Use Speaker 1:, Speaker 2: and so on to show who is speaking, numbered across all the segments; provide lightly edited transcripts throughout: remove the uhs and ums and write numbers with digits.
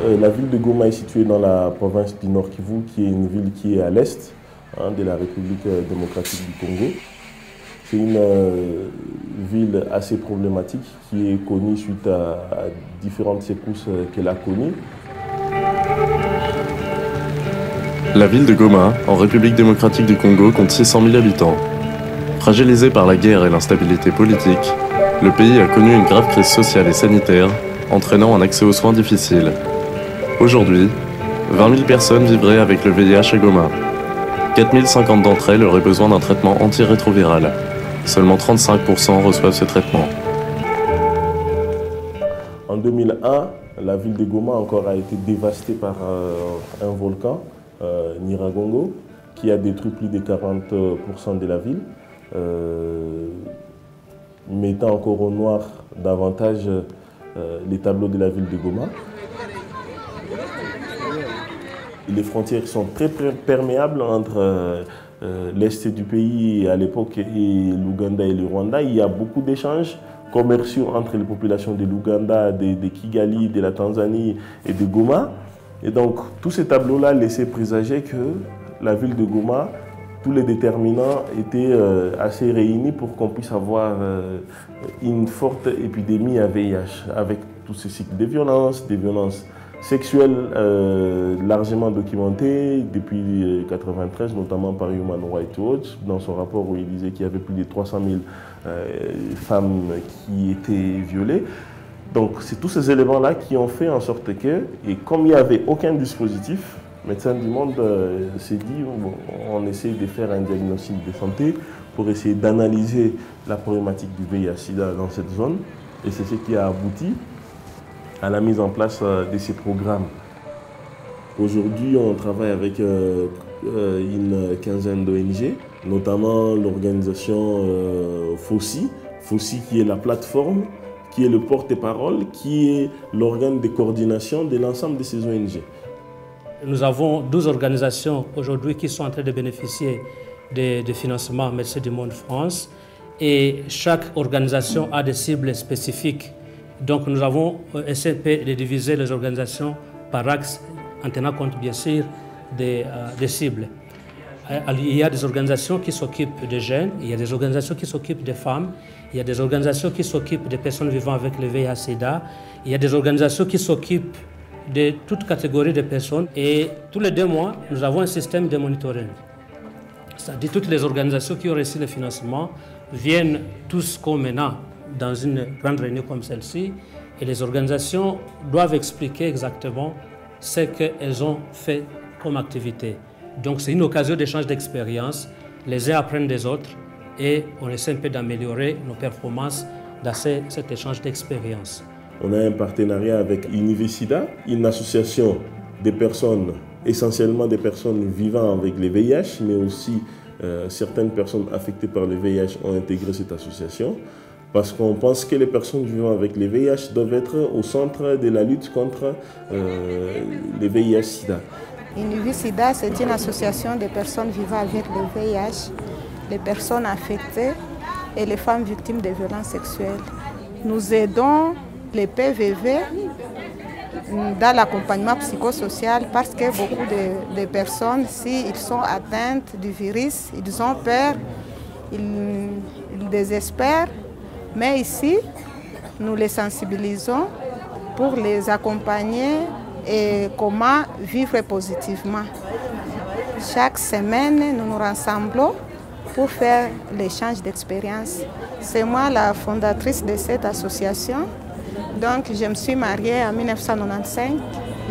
Speaker 1: La ville de Goma est située dans la province du Nord Kivu, qui est une ville qui est à l'est de la République démocratique du Congo. C'est une ville assez problématique qui est connue suite à différentes secousses qu'elle a connues.
Speaker 2: La ville de Goma, en République démocratique du Congo, compte 600 000 habitants. Fragilisé par la guerre et l'instabilité politique, le pays a connu une grave crise sociale et sanitaire, entraînant un accès aux soins difficile. Aujourd'hui, 20 000 personnes vivraient avec le VIH à Goma. 4 050 d'entre elles auraient besoin d'un traitement antirétroviral. Seulement 35% reçoivent ce traitement.
Speaker 1: En 2001, la ville de Goma encore a été dévastée par un volcan, Nyiragongo, qui a détruit plus de 40% de la ville, mettant encore au noir davantage les tableaux de la ville de Goma. Les frontières sont très perméables entre l'Est du pays à l'époque et l'Ouganda et le Rwanda. Il y a beaucoup d'échanges commerciaux entre les populations de l'Ouganda, de Kigali, de la Tanzanie et de Goma. Et donc tous ces tableaux-là laissaient présager que la ville de Goma, tous les déterminants étaient assez réunis pour qu'on puisse avoir une forte épidémie à VIH, avec tous ces cycles de violences, des violences sexuelles largement documentées depuis 1993, notamment par Human Rights Watch, dans son rapport où il disait qu'il y avait plus de 300 000 femmes qui étaient violées. Donc c'est tous ces éléments-là qui ont fait en sorte que, et comme il n'y avait aucun dispositif, Médecins du Monde s'est dit bon, on essaie de faire un diagnostic de santé pour essayer d'analyser la problématique du VIH/SIDA dans cette zone. Et c'est ce qui a abouti à la mise en place de ces programmes. Aujourd'hui, on travaille avec une quinzaine d'ONG, notamment l'organisation FOSI, FOSI qui est la plateforme, qui est le porte-parole, qui est l'organe de coordination de l'ensemble de ces ONG.
Speaker 3: Nous avons 12 organisations aujourd'hui qui sont en train de bénéficier de financement Médecins du Monde France et chaque organisation a des cibles spécifiques. Donc nous avons essayé de diviser les organisations par axe en tenant compte bien sûr des cibles. Il y a des organisations qui s'occupent des jeunes, il y a des organisations qui s'occupent des femmes, il y a des organisations qui s'occupent des personnes vivant avec le VIH/SIDA, il y a des organisations qui s'occupent de toute catégorie de personnes et tous les 2 mois, nous avons un système de monitoring. C'est-à-dire toutes les organisations qui ont reçu le financement viennent tous comme maintenant dans une grande réunion comme celle-ci et les organisations doivent expliquer exactement ce qu'elles ont fait comme activité. Donc c'est une occasion d'échange d'expériences, les uns apprennent des autres et on essaie un peu d'améliorer nos performances dans cet échange d'expériences.
Speaker 1: On a un partenariat avec Univesida, une association de personnes, essentiellement des personnes vivant avec le VIH, mais aussi certaines personnes affectées par le VIH ont intégré cette association parce qu'on pense que les personnes vivant avec le VIH doivent être au centre de la lutte contre le VIH/SIDA.
Speaker 4: Univesida, c'est une association de personnes vivant avec le VIH, les personnes affectées et les femmes victimes de violences sexuelles. Nous aidons les PVV dans l'accompagnement psychosocial parce que beaucoup de personnes, s'ils sont atteintes du virus, ils ont peur, ils désespèrent. Mais ici, nous les sensibilisons pour les accompagner et comment vivre positivement. Chaque semaine, nous nous rassemblons pour faire l'échange d'expériences. C'est moi la fondatrice de cette association. Donc, je me suis mariée en 1995.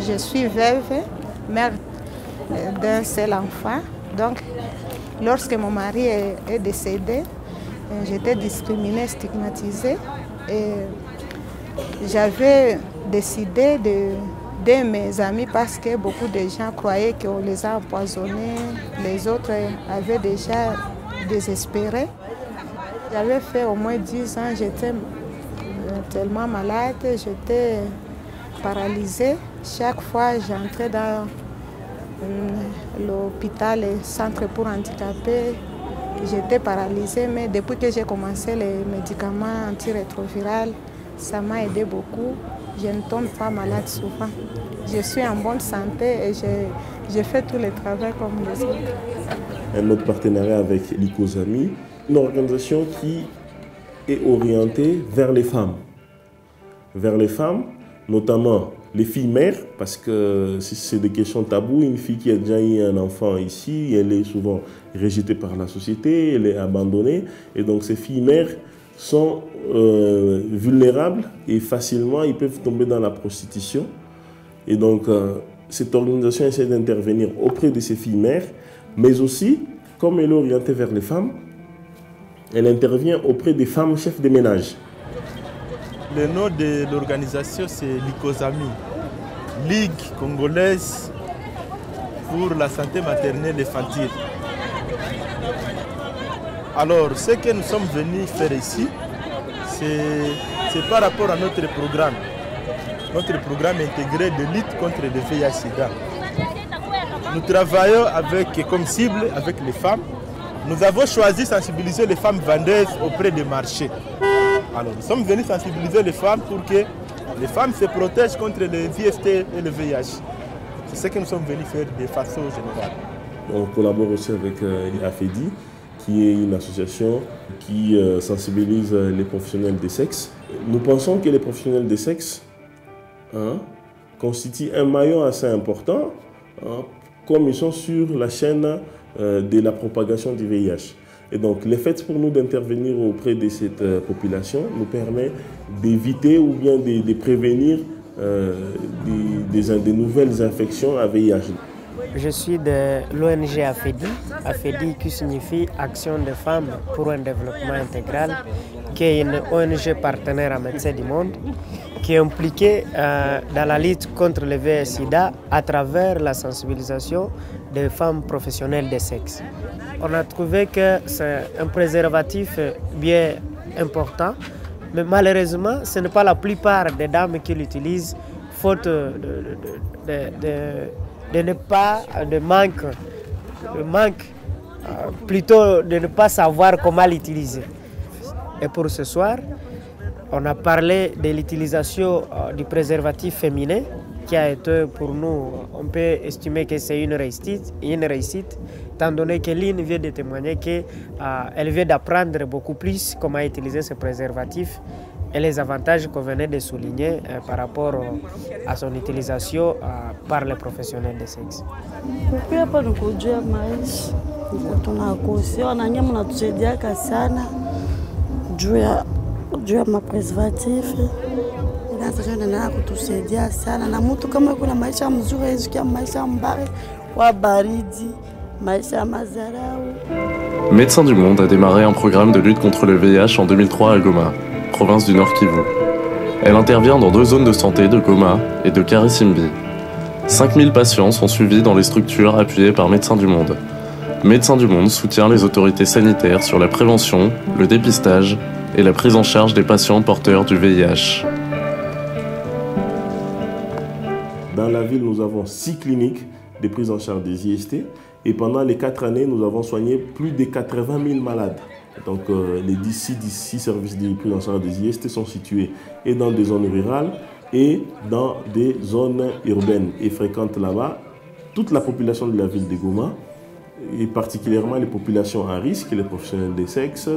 Speaker 4: Je suis veuve, mère d'un seul enfant. Donc, lorsque mon mari est décédé, j'étais discriminée, stigmatisée. Et j'avais décidé d'aider mes amis parce que beaucoup de gens croyaient qu'on les a empoisonnés. Les autres avaient déjà désespéré. J'avais fait au moins 10 ans, j'étais tellement malade, j'étais paralysée. Chaque fois, j'entrais dans l'hôpital, le centre pour handicapés, j'étais paralysée. Mais depuis que j'ai commencé les médicaments antirétroviraux, ça m'a aidé beaucoup. Je ne tombe pas malade souvent. je suis en bonne santé et je fais tout le travail comme les autres.
Speaker 1: Un autre partenariat avec l'ICOSAMI, une organisation qui est orientée vers les femmes. Vers les femmes, notamment les filles mères, parce que si c'est des questions taboues, une fille qui a déjà eu un enfant ici, elle est souvent rejetée par la société, elle est abandonnée. Et donc ces filles mères sont vulnérables et facilement, ils peuvent tomber dans la prostitution. Et donc cette organisation essaie d'intervenir auprès de ces filles mères, mais aussi, comme elle est orientée vers les femmes, elle intervient auprès des femmes chefs de ménage.
Speaker 5: Le nom de l'organisation, c'est l'ICOSAMI, Ligue congolaise pour la santé maternelle et infantile. Alors, ce que nous sommes venus faire ici, c'est par rapport à notre programme intégré de lutte contre le VIH-Sida. Nous travaillons comme cible avec les femmes. Nous avons choisi de sensibiliser les femmes vendeuses auprès des marchés. Alors, nous sommes venus sensibiliser les femmes pour que les femmes se protègent contre le VST et le VIH. C'est ce que nous sommes venus faire de façon générale.
Speaker 1: On collabore aussi avec AFEDI, qui est une association qui sensibilise les professionnels des sexes. Nous pensons que les professionnels des sexes constituent un maillon assez important, comme ils sont sur la chaîne de la propagation du VIH. Et donc, le fait pour nous d'intervenir auprès de cette population nous permet d'éviter ou bien de prévenir des nouvelles infections à VIH.
Speaker 6: Je suis de l'ONG AFEDI, AFEDI qui signifie Action des femmes pour un développement intégral, qui est une ONG partenaire à Médecins du Monde, qui est impliquée dans la lutte contre le VIH-Sida à travers la sensibilisation des femmes professionnelles des sexes. On a trouvé que c'est un préservatif bien important, mais malheureusement, ce n'est pas la plupart des dames qui l'utilisent, faute de manque, plutôt de ne pas savoir comment l'utiliser. Et pour ce soir, on a parlé de l'utilisation du préservatif féminin, qui a été pour nous, on peut estimer que c'est une réussite, étant donné que Lynn vient de témoigner qu'elle vient d'apprendre beaucoup plus comment utiliser ce préservatif et les avantages qu'on venait de souligner par rapport à son utilisation par les professionnels de sexe.
Speaker 7: Juu ya mapreservatif inaendelea kutusaidia sana, na mtu kama kuna maisha mzuri hizo maisha mbaya wa baridi, maisha mazarau.
Speaker 2: Médecins du Monde a démarré un programme de lutte contre le VIH en 2003 à Goma, province du Nord Kivu. Elle intervient dans 2 zones de santé de Goma et de Karisimbi. 5000 patients sont suivis dans les structures appuyées par Médecins du Monde. Médecins du Monde soutient les autorités sanitaires sur la prévention, le dépistage et la prise en charge des patients porteurs du VIH.
Speaker 1: Dans la ville, nous avons 6 cliniques de prise en charge des IST et pendant les 4 années, nous avons soigné plus de 80 000 malades. Donc les 6 services de prise en charge des IST sont situés et dans des zones rurales et dans des zones urbaines et fréquentent là-bas toute la population de la ville de Goma, et particulièrement les populations à risque, les professionnels des sexes,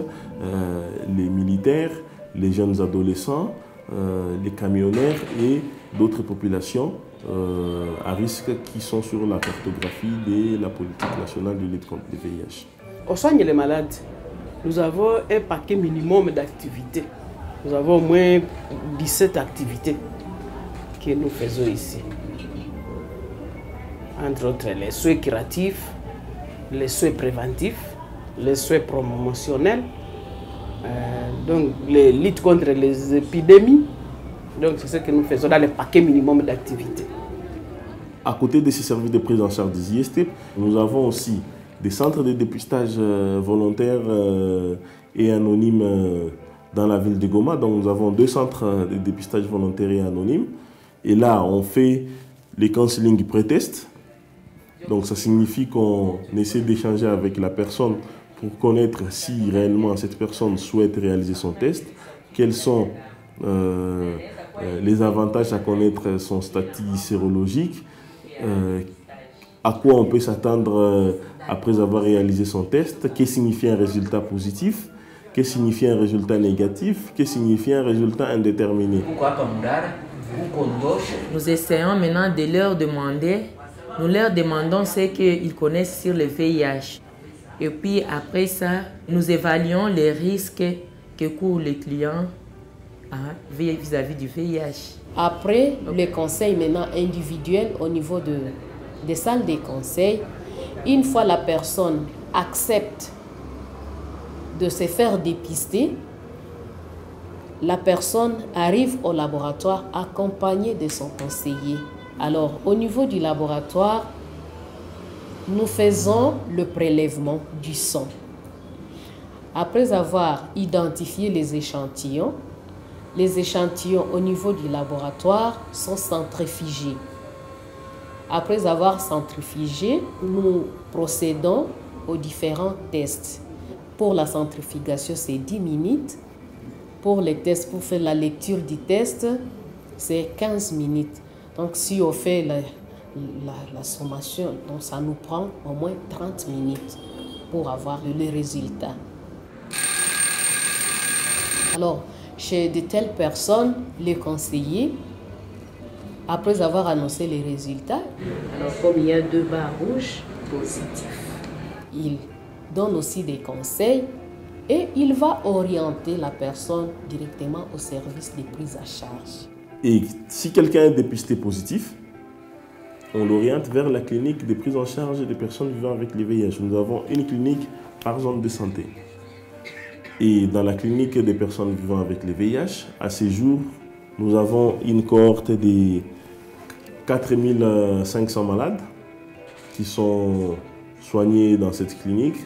Speaker 1: les militaires, les jeunes adolescents, les camionneurs et d'autres populations à risque qui sont sur la cartographie de la politique nationale de lutte contre le VIH.
Speaker 8: On soigne les malades. Nous avons un paquet minimum d'activités. Nous avons au moins 17 activités que nous faisons ici. Entre autres, les soins curatifs, les soins préventifs, les soins promotionnels, donc les luttes contre les épidémies. Donc c'est ce que nous faisons dans le paquet minimum d'activités.
Speaker 1: À côté de ces services de prise en charge des IST, nous avons aussi des centres de dépistage volontaires et anonymes dans la ville de Goma. Donc nous avons 2 centres de dépistage volontaire et anonyme. Et là, on fait les counseling pré-test. Donc ça signifie qu'on essaie d'échanger avec la personne pour connaître si réellement cette personne souhaite réaliser son test, quelles sont les avantages à connaître son statut sérologique, à quoi on peut s'attendre après avoir réalisé son test, qu'est-ce que signifie un résultat positif, qu'est-ce que signifie un résultat négatif, qu'est-ce que signifie un résultat indéterminé.
Speaker 9: Nous essayons maintenant de leur demander, nous leur demandons ce qu'ils connaissent sur le VIH. Et puis après ça, nous évaluons les risques que courent les clients vis-à-vis du VIH.
Speaker 10: Après, les conseils maintenant individuels au niveau des salles de conseil, une fois la personne accepte de se faire dépister, la personne arrive au laboratoire accompagnée de son conseiller. Alors, au niveau du laboratoire, nous faisons le prélèvement du sang. Après avoir identifié les échantillons au niveau du laboratoire sont centrifugés. Après avoir centrifugé, nous procédons aux différents tests. Pour la centrifugation, c'est 10 minutes. Pour les tests, pour faire la lecture du test, c'est 15 minutes. Donc, si on fait la sommation, donc ça nous prend au moins 30 minutes pour avoir les résultats. Alors, chez de telles personnes, les conseillers, après avoir annoncé les résultats, alors comme il y a 2 barres rouges positifs, il donne aussi des conseils et il va orienter la personne directement au service de prise à charge.
Speaker 1: Et si quelqu'un est dépisté positif, on l'oriente vers la clinique de prise en charge des personnes vivant avec le VIH. Nous avons une clinique par zone de santé. Et dans la clinique des personnes vivant avec le VIH, à ce jour, nous avons une cohorte de 4500 malades qui sont soignés dans cette clinique.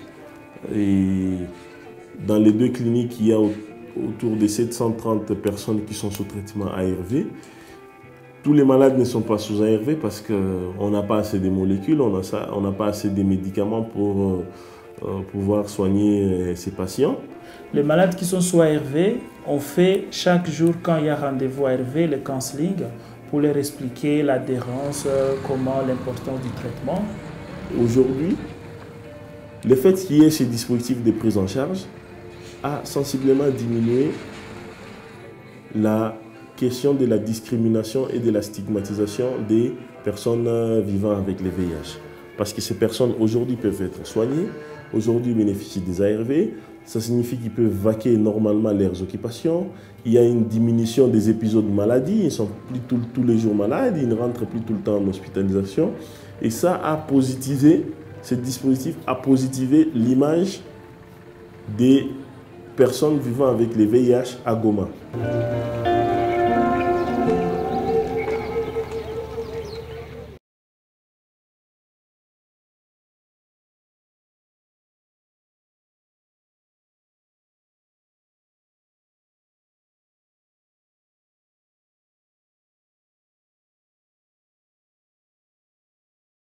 Speaker 1: Et dans les 2 cliniques, il y a autour de 730 personnes qui sont sous traitement ARV. Tous les malades ne sont pas sous ARV parce qu'on n'a pas assez de molécules, on n'a pas assez de médicaments pour pouvoir soigner ces patients.
Speaker 11: Les malades qui sont sous ARV, on fait chaque jour, quand il y a rendez-vous ARV, le counseling pour leur expliquer l'adhérence, comment l'importance du traitement.
Speaker 1: Aujourd'hui, le fait qu'il y ait ces dispositifs de prise en charge a sensiblement diminué la question de la discrimination et de la stigmatisation des personnes vivant avec le VIH. Parce que ces personnes aujourd'hui peuvent être soignées, aujourd'hui bénéficient des ARV, ça signifie qu'ils peuvent vaquer normalement leurs occupations, il y a une diminution des épisodes de maladie, ils ne sont plus tous les jours malades, ils ne rentrent plus tout le temps en hospitalisation. Et ça a positivé, ce dispositif a positivé l'image des personnes vivant avec le VIH à Goma.